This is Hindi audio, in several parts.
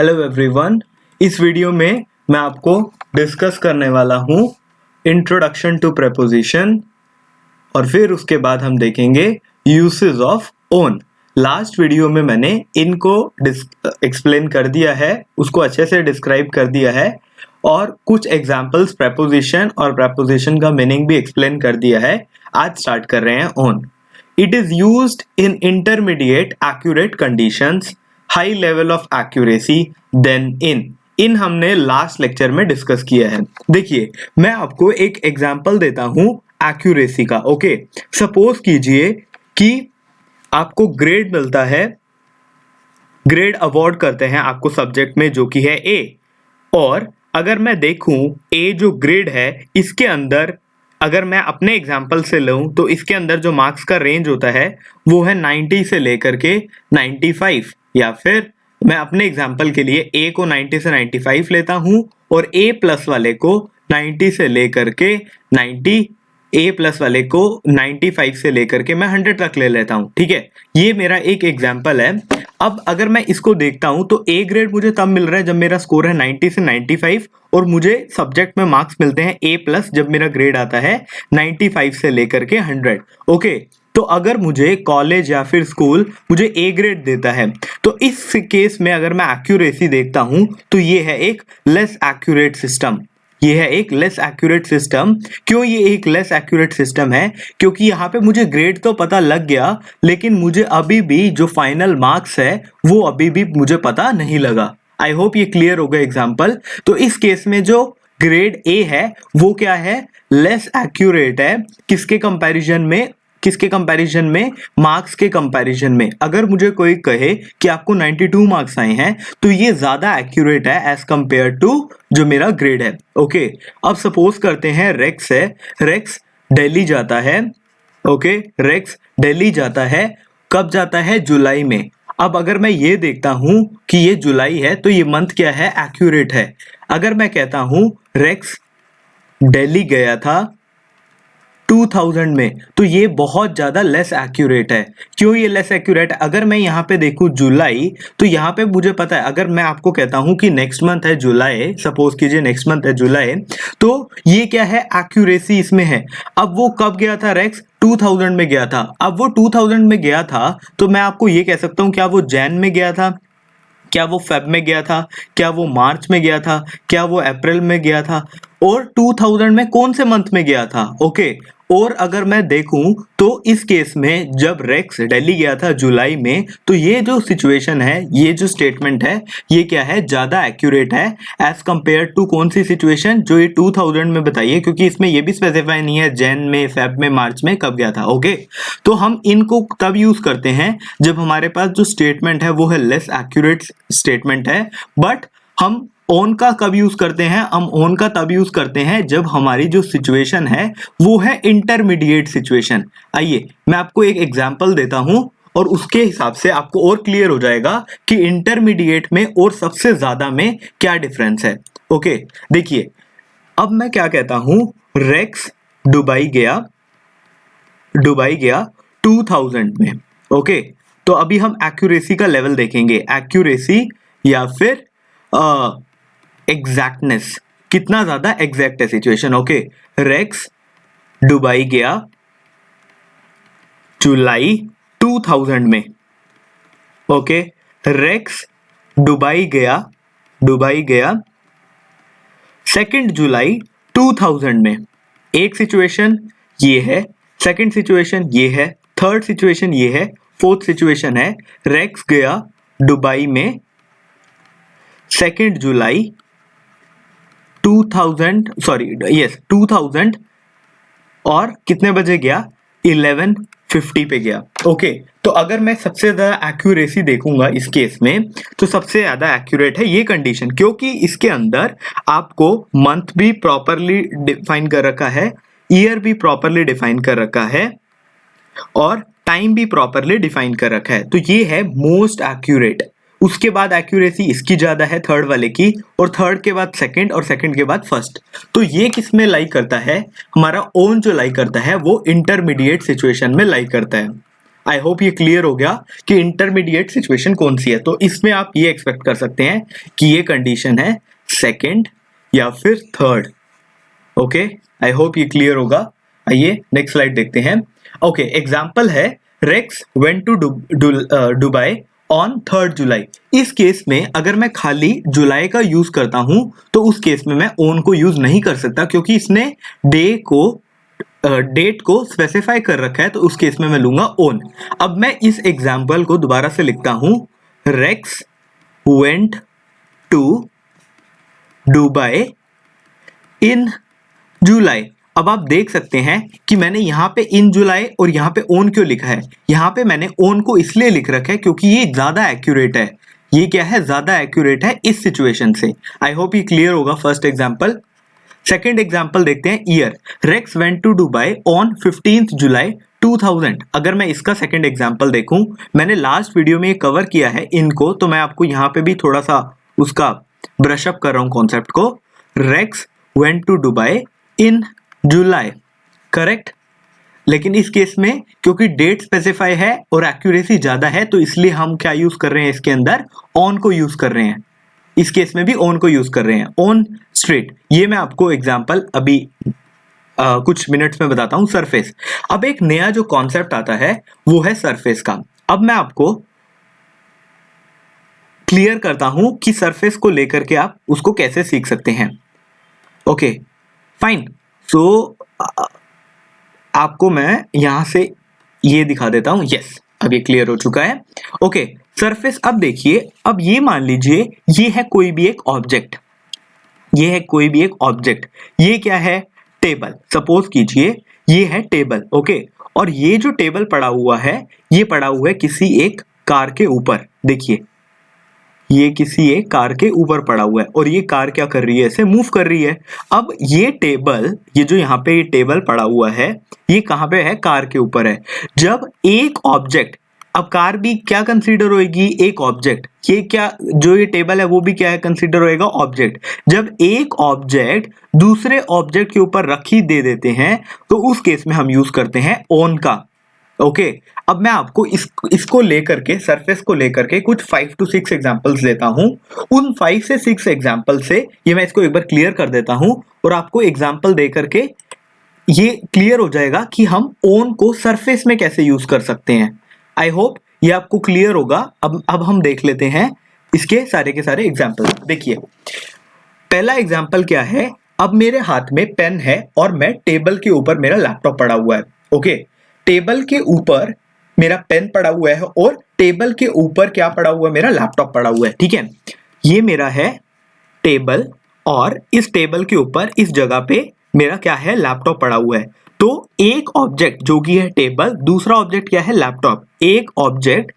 हेलो एवरीवन, इस वीडियो में मैं आपको डिस्कस करने वाला हूँ इंट्रोडक्शन टू प्रेपोजिशन और फिर उसके बाद हम देखेंगे uses of own. Last video में मैंने इनको एक्सप्लेन कर दिया है, उसको अच्छे से डिस्क्राइब कर दिया है और कुछ एग्जांपल्स प्रेपोजिशन और प्रेपोजिशन का मीनिंग भी एक्सप्लेन कर दिया है। आज स्टार्ट कर रहे हैं on. It is used in intermediate accurate conditions, high level of accuracy than in हमने लास्ट लेक्चर में डिस्कस किया है। देखिए, मैं आपको एक एग्जांपल देता हूं एक्यूरेसी का। ओके, सपोज कीजिए कि आपको ग्रेड मिलता है, ग्रेड अवार्ड करते हैं आपको सब्जेक्ट में जो कि है ए, और अगर मैं देखूं ए जो ग्रेड है इसके अंदर अगर मैं अपने एग्जाम्पल से लूं तो इसके अंदर जो मार्क्स का रेंज होता है वो है 90 से लेकर के 95, या फिर मैं अपने एग्जाम्पल के लिए ए को 90 से 95 लेता हूं और ए प्लस वाले को 90 से लेकर के 90, ए प्लस वाले को 95 से लेकर के मैं 100 तक ले लेता हूं। ठीक है, ये मेरा एक एग्जाम्पल है। अब अगर मैं इसको देखता हूं तो ए ग्रेड मुझे तब मिल रहा है जब मेरा स्कोर है 90 से 95 और मुझे सब्जेक्ट में मार्क्स मिलते हैं ए प्लस जब मेरा ग्रेड आता है 95 से लेकर के 100। ओके, तो अगर मुझे कॉलेज या फिर स्कूल मुझे ए ग्रेड देता है तो इस केस में अगर मैं एक्यूरेसी देखता हूं तो ये है एक लेस एक्यूरेट सिस्टम। ये है एक लेस एक्यूरेट सिस्टम। क्यों ये एक लेस एक्यूरेट सिस्टम है? क्योंकि यहाँ पे मुझे ग्रेड तो पता लग गया लेकिन मुझे अभी भी जो फाइनल मार्क्स है वो अभी भी मुझे पता नहीं लगा। आई होप ये क्लियर हो गया एग्जाम्पल। तो इस केस में जो ग्रेड ए है वो क्या है? लेस एक्यूरेट है। किसके कंपैरिजन में? मार्क्स के कंपैरिजन में। अगर मुझे कोई कहे कि आपको 92 मार्क्स आए हैं तो ये ज्यादा एक्यूरेट है एज कंपेयर टू जो मेरा ग्रेड है। ओके, अब सपोज करते हैं रेक्स है, रेक्स दिल्ली जाता है। ओके, रेक्स दिल्ली जाता है। कब जाता है? जुलाई में। अब अगर मैं ये देखता हूं कि ये जुलाई है तो ये मंथ क्या है? एक्यूरेट है। अगर मैं कहता हूं रेक्स दिल्ली गया था 2000 में तो ये बहुत ज़्यादा लेस एक्यूरेट है। क्यों ये लेस एक्यूरेट है? अगर मैं यहाँ पे देखूँ जुलाई तो यहाँ पे मुझे पता है, अगर मैं आपको कहता हूँ कि नेक्स्ट मंथ है जुलाई, सपोज कीजिए नेक्स्ट मंथ है जुलाई, तो ये क्या है? एक्यूरेसी इसमें है। अब वो कब गया था रेक्स? 2000 में गया था। अब वो 2000 में गया था तो मैं आपको ये कह सकता हूँ क्या वो जैन में गया था, क्या वो फेब में गया था, क्या वो मार्च में गया था, क्या वो अप्रैल में गया था, और 2000 में कौन से मंथ में गया था? ओके, और अगर मैं देखूं तो इस केस में जब रेक्स दिल्ली गया था जुलाई में तो ये जो सिचुएशन है, ये जो स्टेटमेंट है, ये क्या है? ज़्यादा एक्यूरेट है एज कंपेयर टू कौन सी सिचुएशन? जो ये 2000 में बताइए, क्योंकि इसमें ये भी स्पेसिफाई नहीं है जैन में, फेब में, मार्च में कब गया था। ओके, तो हम इनको तब यूज़ करते हैं जब हमारे पास जो स्टेटमेंट है वो है लेस एक्यूरेट स्टेटमेंट है। बट हम ओन का कब यूज करते हैं? हम ओन का तब यूज करते हैं जब हमारी जो सिचुएशन है वो है इंटरमीडिएट सिचुएशन। आइए मैं आपको एक एग्जांपल देता हूं और उसके हिसाब से आपको और क्लियर हो जाएगा कि इंटरमीडिएट में और सबसे ज्यादा में क्या डिफरेंस है। ओके, देखिए, अब मैं क्या कहता हूं, रेक्स दुबई गया 2000 में। ओके, तो अभी हम एक्यूरेसी का लेवल देखेंगे, एक्यूरेसी या फिर एग्जैक्टनेस, कितना ज्यादा एग्जैक्ट है सिचुएशन। ओके, रेक्स दुबई गया जुलाई 2000 में। ओके, रेक्स दुबई गया 2 जुलाई 2000 में। एक सिचुएशन ये है, सेकंड सिचुएशन ये है, थर्ड सिचुएशन ये है, फोर्थ सिचुएशन है रेक्स गया दुबई में 2 जुलाई 2000 और कितने बजे गया? 11:50 पे गया। ओके, तो अगर मैं सबसे ज्यादा एक्यूरेसी देखूंगा इस केस में तो सबसे ज्यादा एक्यूरेट है ये कंडीशन, क्योंकि इसके अंदर आपको मंथ भी प्रॉपरली डिफाइन कर रखा है, ईयर भी प्रॉपरली डिफाइन कर रखा है और टाइम भी प्रॉपरली डिफाइन कर रखा है। तो ये है मोस्ट एक्यूरेट। उसके बाद एक्यूरेसी इसकी ज्यादा है थर्ड वाले की, और थर्ड के बाद सेकंड और सेकंड के बाद फर्स्ट। तो ये किस में लाई करता है? हमारा ओन जो लाई करता है वो इंटरमीडिएट सिचुएशन में लाई करता है। आई होप ये क्लियर हो गया कि इंटरमीडिएट सिचुएशन कौन सी है। तो इसमें आप ये एक्सपेक्ट कर सकते हैं कि ये कंडीशन है सेकंड या फिर थर्ड। ओके, आई होप ये क्लियर होगा। आइए नेक्स्ट स्लाइड देखते हैं। ओके, एग्जाम्पल है Rex went to Dubai on 3 July. इस केस में अगर मैं खाली जुलाई का यूज करता हूं तो उस केस में मैं ओन को यूज नहीं कर सकता, क्योंकि इसने डेट को स्पेसिफाई कर रखा है, तो उस केस में मैं लूंगा ओन। अब मैं इस एग्जाम्पल को दोबारा से लिखता हूं, racks went to Dubai in जुलाई। अब आप देख सकते हैं कि मैंने यहाँ पे इन जुलाई और यहाँ पे ओन क्यों लिखा है। यहाँ पे मैंने ओन को इसलिए लिख रखा है क्योंकि ये ज्यादा एक्यूरेट है। ये क्या है, ज्यादा एक्यूरेट है इस सिचुएशन से। आई होप ये क्लियर होगा फर्स्ट एग्जाम्पल। सेकेंड एग्जाम्पल देखते हैं, year Rex went to Dubai on 15 July 2000। अगर मैं इसका सेकेंड एग्जाम्पल देखूं, मैंने लास्ट वीडियो में कवर किया है इनको, तो मैं आपको यहाँ पे भी थोड़ा सा उसका ब्रशअप कर रहा हूं कॉन्सेप्ट को। Rex went to Dubai in July, correct. लेकिन इस केस में क्योंकि डेट स्पेसिफाई है और एक्यूरेसी ज्यादा है, तो इसलिए हम क्या यूज कर रहे हैं, इसके अंदर ऑन को यूज कर रहे हैं। इस केस में भी ऑन को यूज कर रहे हैं, ऑन स्ट्रीट। ये मैं आपको एग्जांपल अभी कुछ मिनट्स में बताता हूं। सरफेस, अब एक नया जो कॉन्सेप्ट आता है वो है सरफेस का। अब मैं आपको क्लियर करता हूं कि सरफेस को लेकर के आप उसको कैसे सीख सकते हैं। ओके फाइन, सो आपको मैं यहां से ये दिखा देता हूं। यस, अब ये क्लियर हो चुका है। ओके, सरफेस, अब देखिए, अब ये मान लीजिए ये है कोई भी एक ऑब्जेक्ट, ये है कोई भी एक ऑब्जेक्ट। ये क्या है, टेबल। सपोज कीजिए ये है टेबल, ओके। और ये जो टेबल पड़ा हुआ है, ये पड़ा हुआ है किसी एक कार के ऊपर। देखिए ये किसी एक कार के ऊपर पड़ा हुआ है और ये कार क्या कर रही है, इसे मूव कर रही है। अब ये टेबल, ये जो यहाँ पे ये टेबल पड़ा हुआ है, ये कहाँ पे है, कार के ऊपर है। जब एक ऑब्जेक्ट, अब कार भी क्या कंसीडर होएगी, एक ऑब्जेक्ट। ये क्या, जो ये टेबल है वो भी क्या है, कंसीडर होएगा ऑब्जेक्ट। जब एक ऑब्जेक्ट दूसरे ऑब्जेक्ट के ऊपर रखी दे देते हैं, तो उस केस में हम यूज करते हैं ऑन का। ओके, अब मैं आपको इसको लेकर के, सरफेस को लेकर के कुछ 5 to 6 एग्जांपल्स देता हूं। उन 5 से 6 एग्जांपल से ये मैं इसको एक बार क्लियर कर देता हूं और आपको एग्जांपल दे करके ये क्लियर हो जाएगा कि हम ऑन को सरफेस में कैसे यूज कर सकते हैं। आई होप ये आपको क्लियर होगा। अब हम देख लेते हैं इसके सारे के सारे एग्जाम्पल। देखिए पहला एग्जाम्पल क्या है, अब मेरे हाथ में पेन है और मैं टेबल के ऊपर, मेरा लैपटॉप पड़ा हुआ है। ओके, टेबल के ऊपर मेरा पेन पड़ा हुआ है और टेबल के ऊपर क्या पड़ा हुआ है, मेरा लैपटॉप पड़ा हुआ है। ठीक है, ये मेरा है टेबल और इस टेबल के ऊपर इस जगह पे मेरा क्या है, लैपटॉप पड़ा हुआ है। तो एक ऑब्जेक्ट जो कि है टेबल, दूसरा ऑब्जेक्ट क्या है, लैपटॉप। एक ऑब्जेक्ट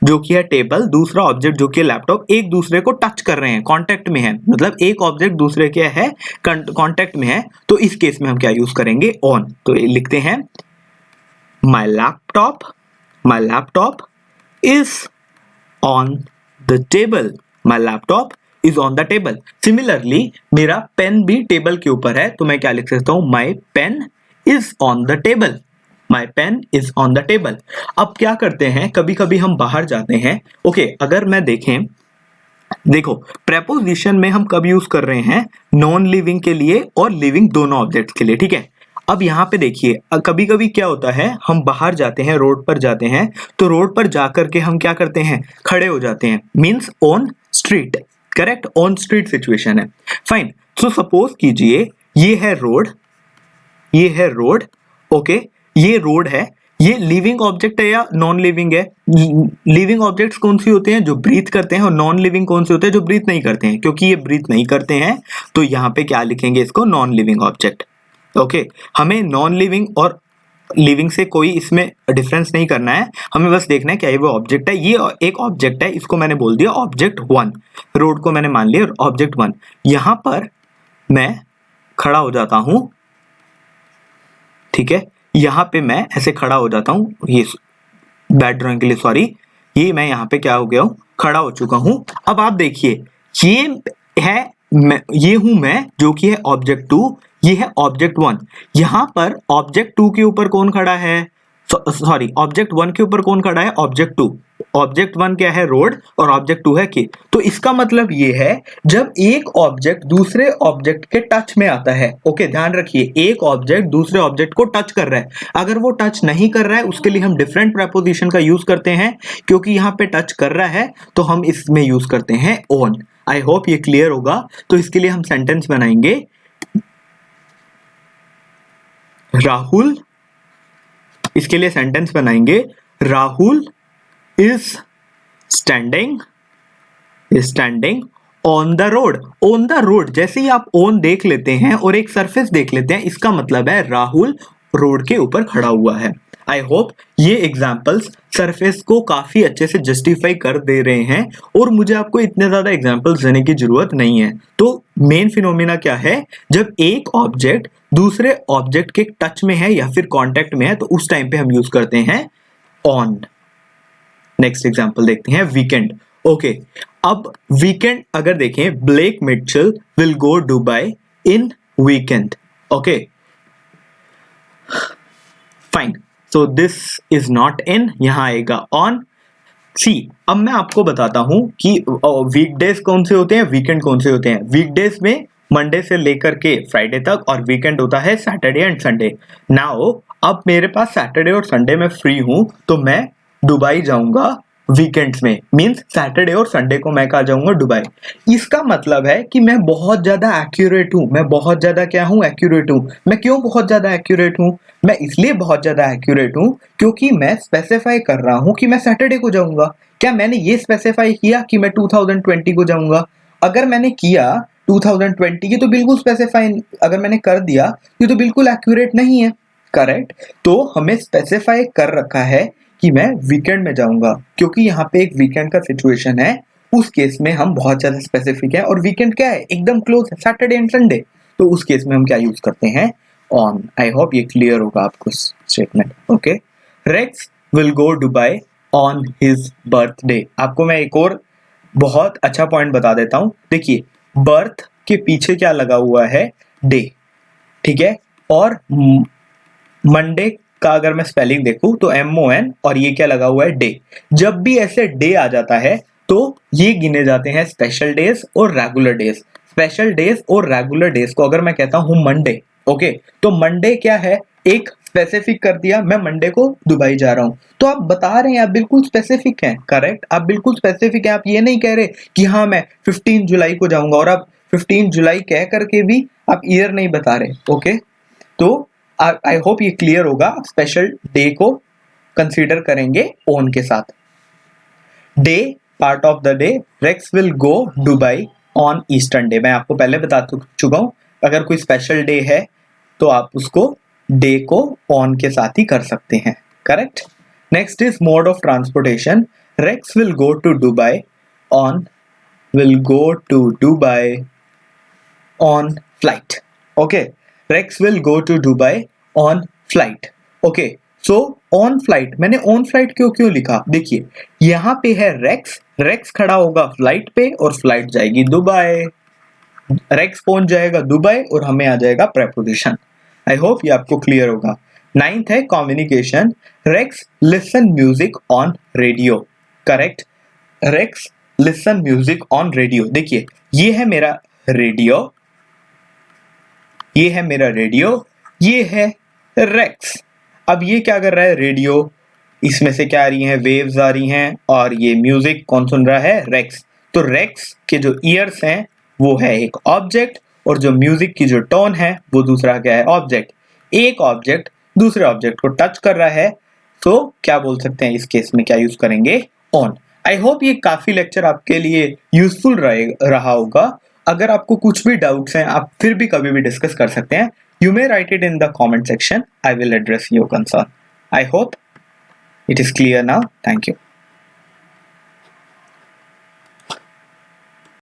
जो कि है टेबल, दूसरा ऑब्जेक्ट जो कि है लैपटॉप, एक दूसरे को टच कर रहे हैं, कांटेक्ट में है। मतलब एक ऑब्जेक्ट दूसरे के है कांटेक्ट में है, तो इस केस में हम क्या यूज करेंगे, ऑन। तो लिखते हैं my laptop is on the table, my laptop is on the table। Similarly मेरा पेन भी टेबल के ऊपर है, तो मैं क्या लिख सकता हूं, my pen is on the table, my pen is on the table। अब क्या करते हैं, कभी कभी हम बाहर जाते हैं। ओके, अगर मैं देखो प्रेपोजिशन में हम कब यूज कर रहे हैं, नॉन लिविंग के लिए और लिविंग दोनों ऑब्जेक्ट्स के लिए। ठीक है, अब यहाँ पे देखिए, कभी कभी क्या होता है, हम बाहर जाते हैं, रोड पर जाते हैं, तो रोड पर जाकर के हम क्या करते हैं, खड़े हो जाते हैं, means on street. Correct, on street situation है। फाइन, सो सपोज कीजिए ये है रोड, ये है रोड। ओके, ये रोड है। ये लिविंग ऑब्जेक्ट है या नॉन लिविंग है? लिविंग ऑब्जेक्ट्स कौन सी होते हैं, जो ब्रीथ करते हैं, और नॉन लिविंग कौन से होते हैं, जो ब्रीथ नहीं करते हैं। क्योंकि ये ब्रीथ नहीं करते हैं, तो यहाँ पे क्या लिखेंगे, इसको नॉन लिविंग ऑब्जेक्ट। ओके, हमें नॉन लिविंग और लिविंग से कोई इसमें डिफरेंस नहीं करना है, हमें बस देखना है क्या ये वो ऑब्जेक्ट है। ये एक ऑब्जेक्ट है, इसको मैंने बोल दिया ऑब्जेक्ट 1, रोड को मैंने मान लिया ऑब्जेक्ट 1। यहां पर मैं खड़ा हो जाता हूं, ठीक है, यहां पे मैं ऐसे खड़ा हो जाता हूं, ये बैड ड्राइंग के लिए सॉरी, ये मैं यहाँ पे क्या हो गया हूं, खड़ा हो चुका हूं। अब आप देखिए, ये है ये हूं मैं, जो कि है ऑब्जेक्ट 2, ये है ऑब्जेक्ट 1। यहां पर ऑब्जेक्ट 2 के ऊपर कौन खड़ा है, सॉरी, ऑब्जेक्ट 1 के ऊपर कौन खड़ा है? ऑब्जेक्ट 2। ऑब्जेक्ट 1 क्या है? रोड, और ऑब्जेक्ट 2 है के। तो इसका मतलब ये है जब एक ऑब्जेक्ट दूसरे ऑब्जेक्ट के टच में आता है, ओके ध्यान रखिए, एक ऑब्जेक्ट दूसरे ऑब्जेक्ट को टच कर रहा है, अगर वो टच नहीं कर रहा है उसके लिए हम डिफरेंट प्रेपोजिशन का यूज करते हैं, क्योंकि यहाँ पे टच कर रहा है तो हम इसमें यूज करते हैं ऑन। आई होप ये क्लियर होगा। तो इसके लिए हम सेंटेंस बनाएंगे, राहुल, इसके लिए सेंटेंस बनाएंगे, Rahul is standing on the road. On the road, जैसे ही आप ऑन देख लेते हैं और एक सरफेस देख लेते हैं, इसका मतलब है राहुल रोड के ऊपर खड़ा हुआ है। आई होप ये एग्जाम्पल्स सरफेस को काफी अच्छे से जस्टिफाई कर दे रहे हैं और मुझे आपको इतने ज्यादा एग्जाम्पल्स देने की जरूरत नहीं है। तो मेन फिनोमिना क्या है? जब एक ऑब्जेक्ट दूसरे ऑब्जेक्ट के टच में है या फिर कांटेक्ट में है तो उस टाइम पे हम यूज करते हैं ऑन। नेक्स्ट एग्जांपल देखते हैं, वीकेंड। ओके, अब वीकेंड अगर देखें, Blake Mitchell will go Dubai in weekend. Okay fine, so this is not in, यहां आएगा ऑन। सी, अब मैं आपको बताता हूं कि वीकडेज कौन से होते हैं, वीकेंड कौन से होते हैं। वीकडेज में मंडे से लेकर के फ्राइडे तक, और वीकेंड होता है सैटरडे एंड संडे। नाउ अब मेरे पास सैटरडे और संडे में फ्री हूं तो मैं दुबई जाऊंगा वीकेंड्स में, मींस सैटरडे और संडे को मैं कहा जाऊंगा दुबई। इसका मतलब है कि मैं बहुत ज्यादा एक्यूरेट हूं, मैं बहुत ज्यादा क्या हूं? एक्यूरेट हूं। मैं क्यों बहुत ज्यादा एक्यूरेट हूं? मैं इसलिए बहुत ज्यादा एक्यूरेट हूं क्योंकि मैं स्पेसिफाई कर रहा हूं कि मैं सैटरडे को जाऊंगा। क्या मैंने ये स्पेसिफाई किया कि मैं 2020 को जाऊंगा? अगर मैंने किया 2020 की तो बिल्कुल स्पेसिफाई, अगर मैंने कर दिया ये तो बिल्कुल एक्यूरेट नहीं है, करेक्ट। तो हमें स्पेसिफाई कर रखा है कि मैं वीकेंड में जाऊंगा, क्योंकि यहाँ पे एक वीकेंड का सिचुएशन है, उस केस में हम बहुत ज्यादा स्पेसिफिक है। और वीकेंड क्या है? एकदम क्लोज है, सैटरडे एंड संडे। तो उस केस में हम क्या यूज करते हैं? ऑन। आई होप ये क्लियर होगा आपको statement. Okay, Rex will go Dubai on his birthday. आपको मैं एक और बहुत अच्छा पॉइंट बता देता हूं। देखिए, बर्थ के पीछे क्या लगा हुआ है? डे, ठीक है। और मंडे का अगर मैं स्पेलिंग देखूं तो MON, और ये क्या लगा हुआ है? डे। जब भी ऐसे डे आ जाता है तो ये गिने जाते हैं स्पेशल डेज और रेगुलर डेज। स्पेशल डेज और रेगुलर डेज को अगर मैं कहता हूं मंडे, ओके, तो मंडे क्या है? एक स्पेसिफिक कर दिया, मैं मंडे को दुबई जा रहा हूं, तो आप बता रहे हैं, आप बिल्कुल स्पेसिफिक हैं, करेक्ट, आप बिल्कुल स्पेसिफिक हैं। आप ये नहीं कह रहे कि हाँ मैं 15 जुलाई को जाऊंगा, और आप 15 जुलाई कह करके भी आप ईयर नहीं बता रहे। ओके, तो आई होप ये क्लियर होगा। स्पेशल डे को कंसीडर करेंगे ऑन के साथ। Day, part of the day, Rex will go Dubai on eastern day. मैं आपको पहले बता चुका हूं, अगर कोई स्पेशल डे है तो आप उसको डे को ऑन के साथ ही कर सकते हैं, correct. Next is mode of transportation. Rex will go to Dubai on flight. Okay, Rex will go to Dubai on flight. Okay, so on flight, मैंने ऑन फ्लाइट क्यों लिखा? देखिए, यहां पे है रेक्स खड़ा होगा फ्लाइट पे और फ्लाइट जाएगी दुबई। रेक्स पहुंच जाएगा दुबई और हमें आ जाएगा प्रेपोजिशन। आई होप ये आपको क्लियर होगा। 9th है communication. Rex listen music on radio, correct. Rex listen music on radio. देखिए, ये है मेरा रेडियो, ये है मेरा रेडियो, ये है रेक्स। अब ये क्या कर रहा है? रेडियो, इसमें से क्या आ रही हैं? वेव्स आ रही हैं, और ये म्यूजिक कौन सुन रहा है? रेक्स। तो रेक्स के जो ईयर्स हैं वो है एक ऑब्जेक्ट, और जो म्यूजिक की जो टोन है वो दूसरा क्या है? ऑब्जेक्ट। एक ऑब्जेक्ट दूसरे ऑब्जेक्ट को टच कर रहा है, तो क्या बोल सकते हैं? इस केस में क्या यूज करेंगे? ऑन। आई होप ये काफी लेक्चर आपके लिए यूजफुल रहा होगा। अगर आपको कुछ भी डाउट्स हैं आप फिर भी कभी भी डिस्कस कर सकते हैं। You may write it in the comment section. I will address your concern. I hope it is clear now. Thank you.